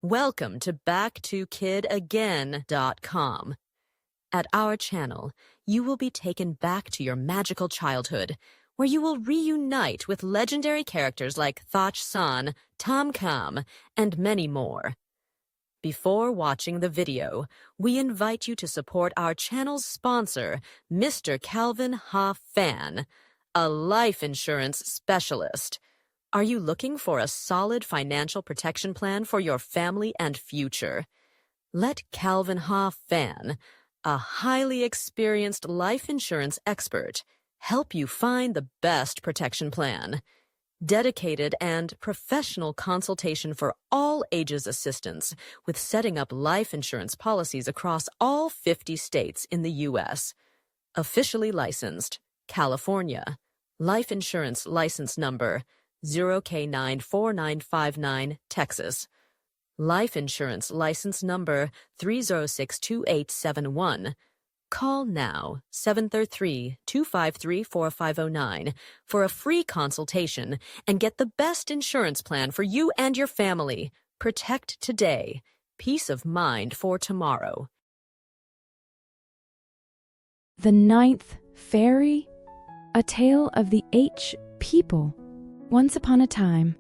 Welcome to BackToKidAgain.com. At our channel, you will be taken back to your magical childhood, where you will reunite with legendary characters like Thach-san, Tom-Kam, and many more. Before watching the video, we invite you to support our channel's sponsor, Mr. Calvin Ha-Fan, a life insurance specialist. Are you looking for a solid financial protection plan for your family and future? Let Calvin Ha-Fan, a highly experienced life insurance expert, help you find the best protection plan. Dedicated and professional consultation for all ages assistance with setting up life insurance policies across all 50 states in the U.S. Officially licensed, California. Life insurance license number 0K94959, Texas. Life insurance license number 3062871. Call now, 733-253-4509, for a free consultation and get the best insurance plan for you and your family. Protect today. Peace of mind for tomorrow. The Ninth Fairy, a tale of the H people. Once upon a time,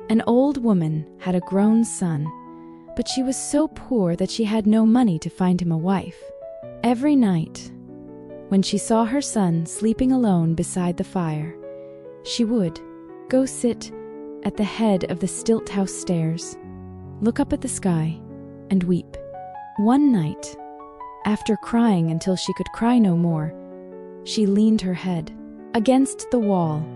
an old woman had a grown son, but she was so poor that she had no money to find him a wife. Every night, when she saw her son sleeping alone beside the fire, she would go sit at the head of the stilt house stairs, look up at the sky, and weep. One night, after crying until she could cry no more, she leaned her head against the wall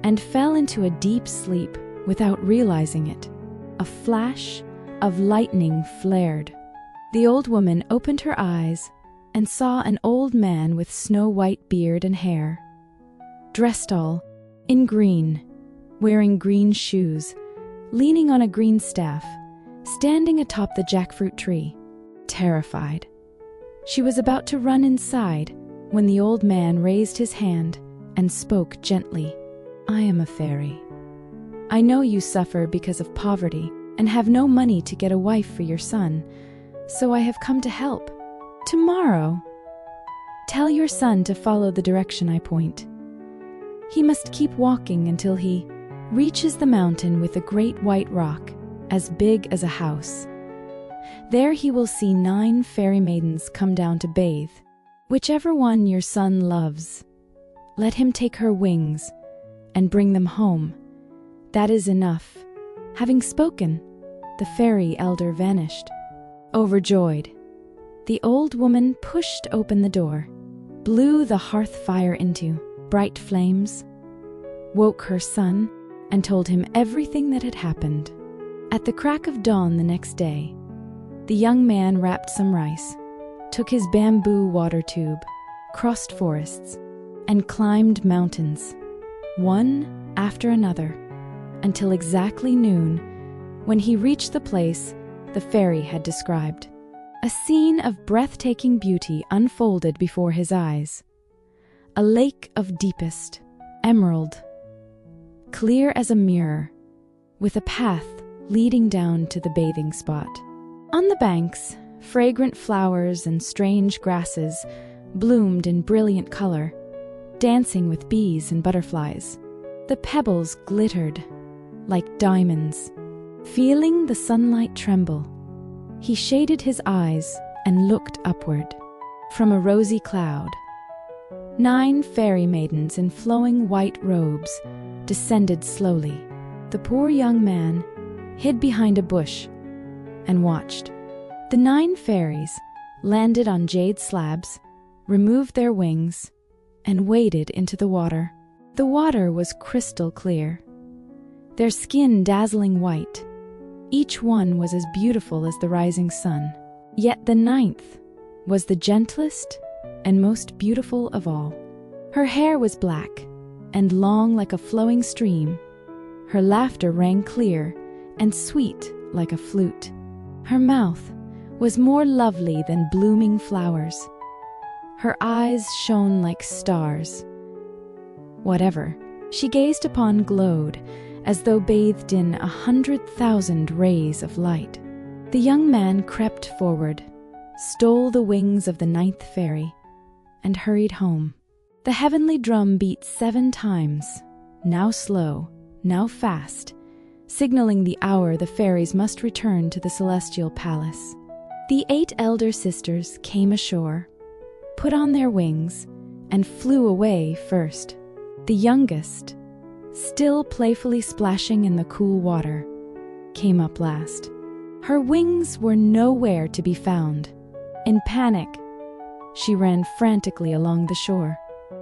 and fell into a deep sleep without realizing it. A flash of lightning flared. The old woman opened her eyes and saw an old man with snow-white beard and hair, dressed all in green, wearing green shoes, leaning on a green staff, standing atop the jackfruit tree. Terrified, she was about to run inside when the old man raised his hand and spoke gently. "I am a fairy. I know you suffer because of poverty and have no money to get a wife for your son, so I have come to help. Tomorrow, tell your son to follow the direction I point. He must keep walking until he reaches the mountain with a great white rock, as big as a house. There he will see 9 fairy maidens come down to bathe. Whichever one your son loves, let him take her wings and bring them home. That is enough." Having spoken, the fairy elder vanished. Overjoyed, the old woman pushed open the door, blew the hearth fire into bright flames, woke her son, and told him everything that had happened. At the crack of dawn the next day, the young man wrapped some rice, took his bamboo water tube, crossed forests, and climbed mountains, one after another, until exactly noon, when he reached the place the fairy had described. A scene of breathtaking beauty unfolded before his eyes. A lake of deepest emerald, clear as a mirror, with a path leading down to the bathing spot. On the banks, fragrant flowers and strange grasses bloomed in brilliant color, dancing with bees and butterflies. The pebbles glittered like diamonds. Feeling the sunlight tremble, he shaded his eyes and looked upward. From a rosy cloud, 9 fairy maidens in flowing white robes descended slowly. The poor young man hid behind a bush and watched. The 9 fairies landed on jade slabs, removed their wings, and waded into the water. The water was crystal clear, their skin dazzling white. Each one was as beautiful as the rising sun. Yet the 9th was the gentlest and most beautiful of all. Her hair was black and long like a flowing stream. Her laughter rang clear and sweet like a flute. Her mouth was more lovely than blooming flowers. Her eyes shone like stars. Whatever she gazed upon glowed as though bathed in 100,000 rays of light. The young man crept forward, stole the wings of the ninth fairy, and hurried home. The heavenly drum beat 7 times, now slow, now fast, signaling the hour the fairies must return to the celestial palace. The 8 elder sisters came ashore, put on their wings, and flew away first. The youngest, still playfully splashing in the cool water, came up last. Her wings were nowhere to be found. In panic, she ran frantically along the shore.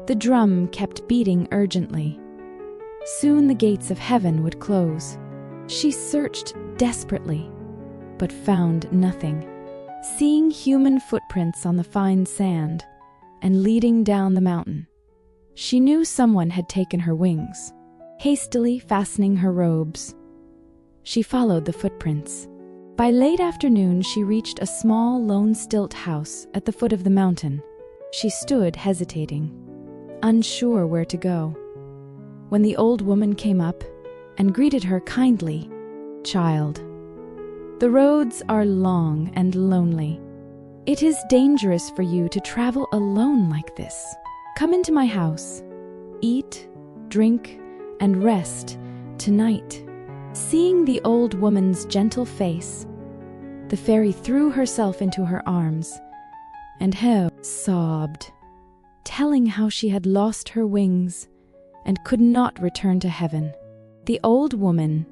The drum kept beating urgently. Soon the gates of heaven would close. She searched desperately, but found nothing. Seeing human footprints on the fine sand and leading down the mountain, she knew someone had taken her wings. Hastily fastening her robes, she followed the footprints. By late afternoon, she reached a small lone stilt house at the foot of the mountain. She stood hesitating, unsure where to go, when the old woman came up and greeted her kindly. "Child, the roads are long and lonely. It is dangerous for you to travel alone like this. Come into my house, eat, drink, and rest tonight." Seeing the old woman's gentle face, the fairy threw herself into her arms, and Hel sobbed, telling how she had lost her wings and could not return to heaven. The old woman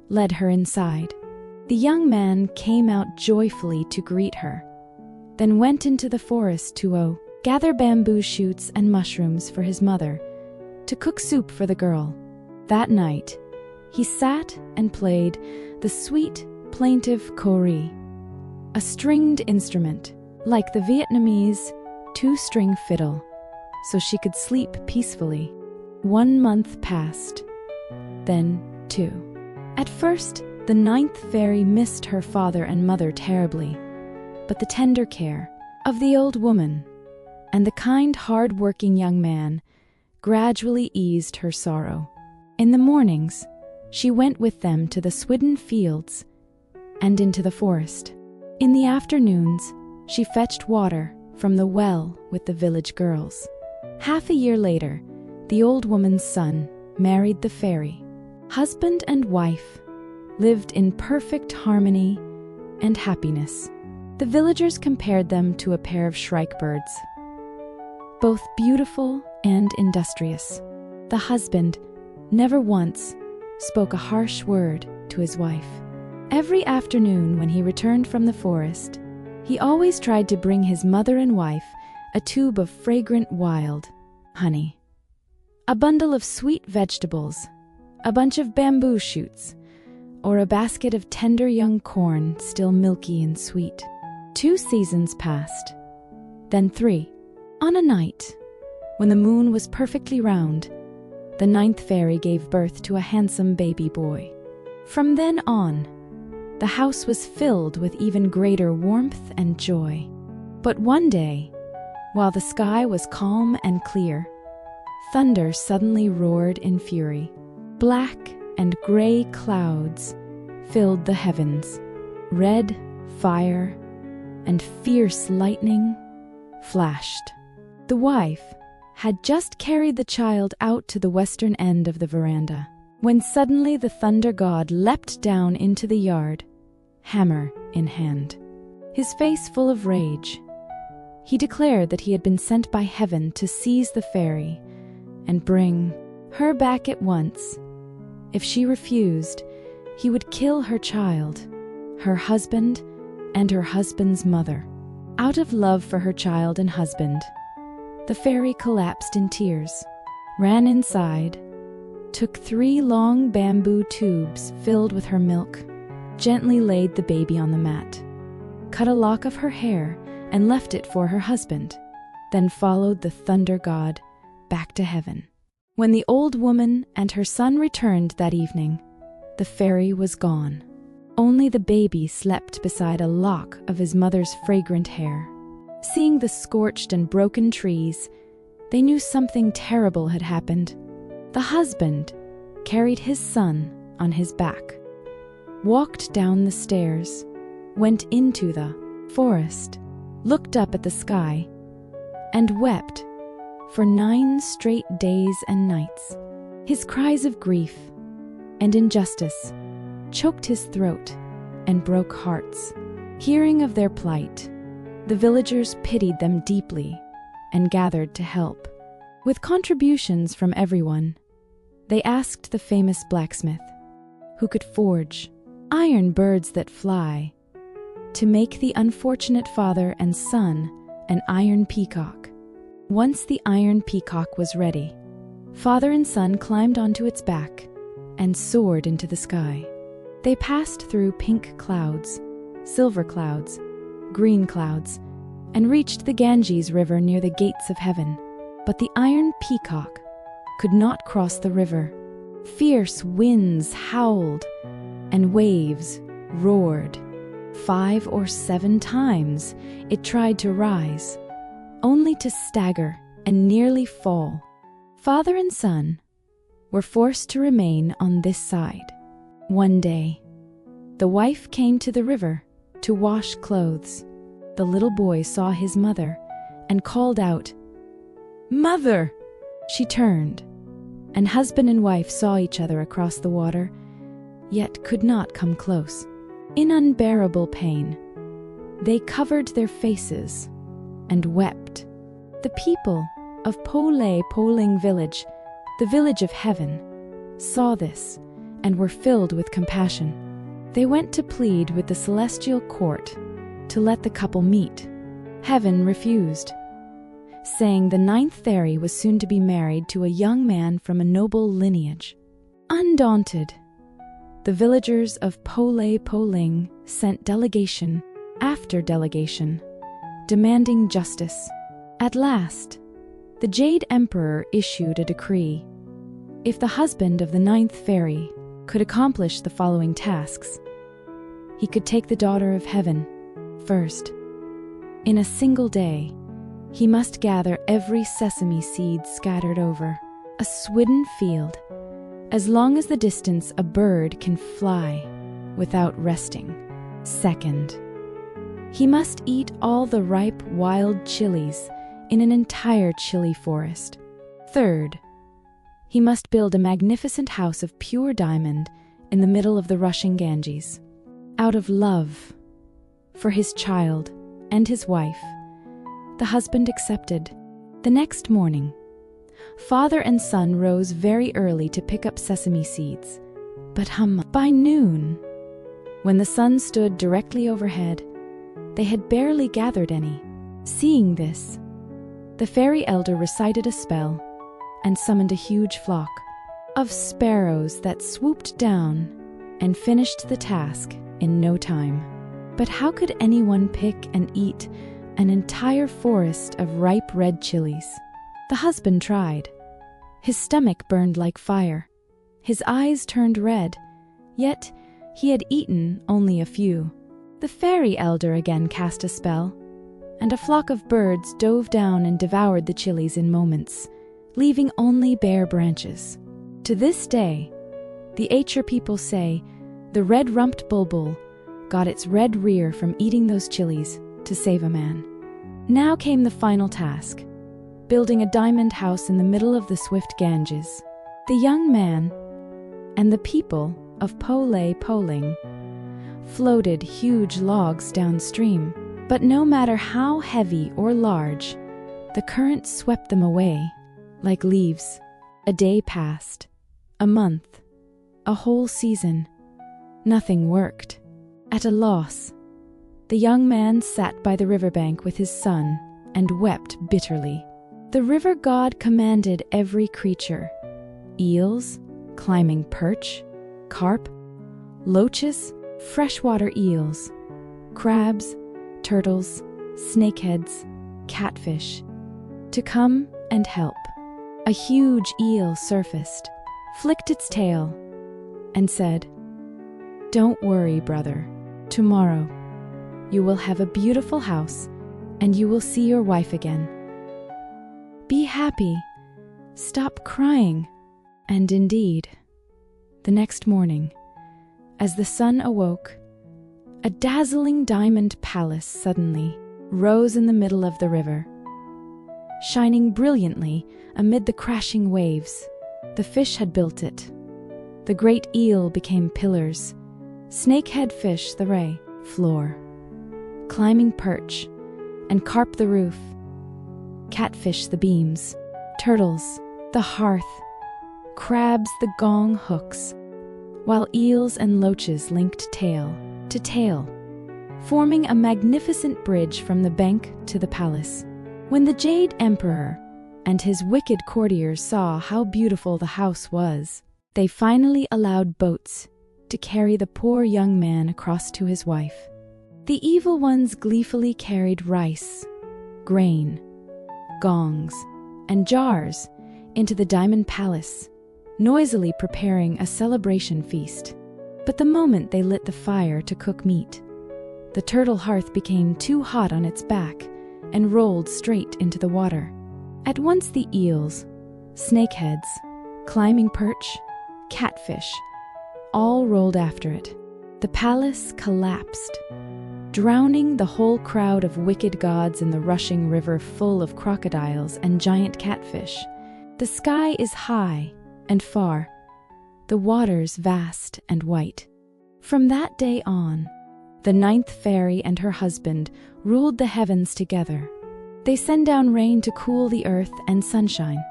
led her inside. The young man came out joyfully to greet her, then went into the forest to gather bamboo shoots and mushrooms for his mother, to cook soup for the girl. That night, he sat and played the sweet, plaintive kori, a stringed instrument like the Vietnamese 2-string fiddle, so she could sleep peacefully. 1 month passed, then 2. At first, the 9th fairy missed her father and mother terribly, but the tender care of the old woman and the kind, hard-working young man gradually eased her sorrow. In the mornings, she went with them to the Swidden fields and into the forest. In the afternoons, she fetched water from the well with the village girls. Half a year later, the old woman's son married the fairy. Husband and wife lived in perfect harmony and happiness. The villagers compared them to a pair of shrikebirds, both beautiful and industrious. The husband never once spoke a harsh word to his wife. Every afternoon when he returned from the forest, he always tried to bring his mother and wife a tube of fragrant wild honey, a bundle of sweet vegetables, a bunch of bamboo shoots, or a basket of tender young corn still milky and sweet. 2 seasons passed, then 3. On a night, when the moon was perfectly round, the 9th fairy gave birth to a handsome baby boy. From then on, the house was filled with even greater warmth and joy. But one day, while the sky was calm and clear, thunder suddenly roared in fury. Black and gray clouds filled the heavens. Red fire and fierce lightning flashed. The wife had just carried the child out to the western end of the veranda, when suddenly the thunder god leapt down into the yard, hammer in hand. His face full of rage, he declared that he had been sent by heaven to seize the fairy and bring her back at once. If she refused, he would kill her child, her husband, and her husband's mother. Out of love for her child and husband, the fairy collapsed in tears, ran inside, took 3 long bamboo tubes filled with her milk, gently laid the baby on the mat, cut a lock of her hair and left it for her husband, then followed the thunder god back to heaven. When the old woman and her son returned that evening, the fairy was gone. Only the baby slept beside a lock of his mother's fragrant hair. Seeing the scorched and broken trees, they knew something terrible had happened. The husband, carried his son on his back, walked down the stairs, went into the forest, looked up at the sky, and wept for 9 straight days and nights. His cries of grief and injustice choked his throat and broke hearts. Hearing of their plight, the villagers pitied them deeply and gathered to help. With contributions from everyone, they asked the famous blacksmith, who could forge iron birds that fly, to make the unfortunate father and son an iron peacock. Once the iron peacock was ready, father and son climbed onto its back and soared into the sky. They passed through pink clouds, silver clouds, green clouds, and reached the Ganges River near the gates of heaven. But the iron peacock could not cross the river. Fierce winds howled, and waves roared. 5 or 7 times it tried to rise, only to stagger and nearly fall. Father and son were forced to remain on this side. One day, the wife came to the river to wash clothes. The little boy saw his mother and called out, "Mother!" She turned, and husband and wife saw each other across the water, yet could not come close. In unbearable pain, they covered their faces and wept. The people of Poling village, the village of heaven, saw this and were filled with compassion. They went to plead with the celestial court to let the couple meet. Heaven refused, saying the 9th fairy was soon to be married to a young man from a noble lineage. Undaunted, the villagers of Poling sent delegation after delegation, demanding justice. At last, the Jade Emperor issued a decree. If the husband of the 9th fairy could accomplish the following tasks, he could take the daughter of heaven. First, in a single day, he must gather every sesame seed scattered over a swidden field, as long as the distance a bird can fly without resting. Second, he must eat all the ripe wild chilies in an entire chili forest. Third, he must build a magnificent house of pure diamond in the middle of the rushing Ganges. Out of love for his child and his wife, the husband accepted. The next morning, father and son rose very early to pick up sesame seeds. But by noon, when the sun stood directly overhead, they had barely gathered any. Seeing this, the fairy elder recited a spell and summoned a huge flock of sparrows that swooped down and finished the task in no time. But how could anyone pick and eat an entire forest of ripe red chilies? The husband tried. His stomach burned like fire. His eyes turned red, yet he had eaten only a few. The fairy elder again cast a spell, and a flock of birds dove down and devoured the chilies in moments, leaving only bare branches. To this day, the Acher people say the red-rumped bulbul got its red rear from eating those chilies to save a man. Now came the final task, building a diamond house in the middle of the swift Ganges. The young man and the people of Poling floated huge logs downstream, but no matter how heavy or large, the current swept them away like leaves. A day passed, a month, a whole season. Nothing worked. At a loss, the young man sat by the riverbank with his son and wept bitterly. The river god commanded every creature, eels, climbing perch, carp, loaches, freshwater eels, crabs, turtles, snakeheads, catfish, to come and help. A huge eel surfaced, flicked its tail, and said, "Don't worry, brother. Tomorrow, you will have a beautiful house, and you will see your wife again. Be happy. Stop crying." And indeed, The next morning, as the sun awoke, a dazzling diamond palace suddenly rose in the middle of the river, shining brilliantly amid the crashing waves. The fish had built it. The great eel became pillars, snakehead fish the ray, floor, climbing perch, and carp the roof, catfish the beams, turtles the hearth, crabs the gong hooks, while eels and loaches linked tail to tail, forming a magnificent bridge from the bank to the palace. When the Jade Emperor and his wicked courtiers saw how beautiful the house was, they finally allowed boats to carry the poor young man across to his wife. The evil ones gleefully carried rice, grain, gongs, and jars into the Diamond Palace, noisily preparing a celebration feast. But the moment they lit the fire to cook meat, the turtle hearth became too hot on its back and rolled straight into the water. At once the eels, snakeheads, climbing perch, catfish, all rolled after it. The palace collapsed, drowning the whole crowd of wicked gods in the rushing river full of crocodiles and giant catfish. The sky is high and far, the waters vast and white. From that day on, the ninth fairy and her husband ruled the heavens together. They send down rain to cool the earth and sunshine,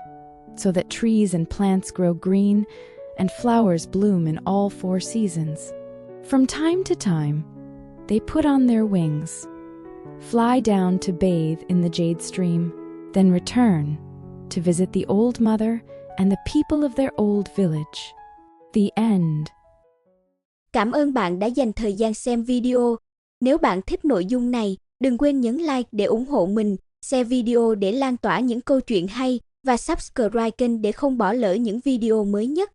so that trees and plants grow green and flowers bloom in all 4 seasons. From time to time, they put on their wings, fly down to bathe in the jade stream, then return to visit the old mother and the people of their old village. The end. Cảm ơn bạn đã dành thời gian xem video. Nếu bạn thích nội dung này, đừng quên nhấn like để ủng hộ mình, share video để lan tỏa những câu chuyện hay và subscribe kênh để không bỏ lỡ những video mới nhất.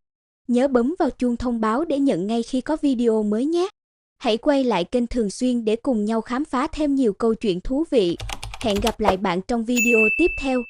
Nhớ bấm vào chuông thông báo để nhận ngay khi có video mới nhé. Hãy quay lại kênh thường xuyên để cùng nhau khám phá thêm nhiều câu chuyện thú vị. Hẹn gặp lại bạn trong video tiếp theo.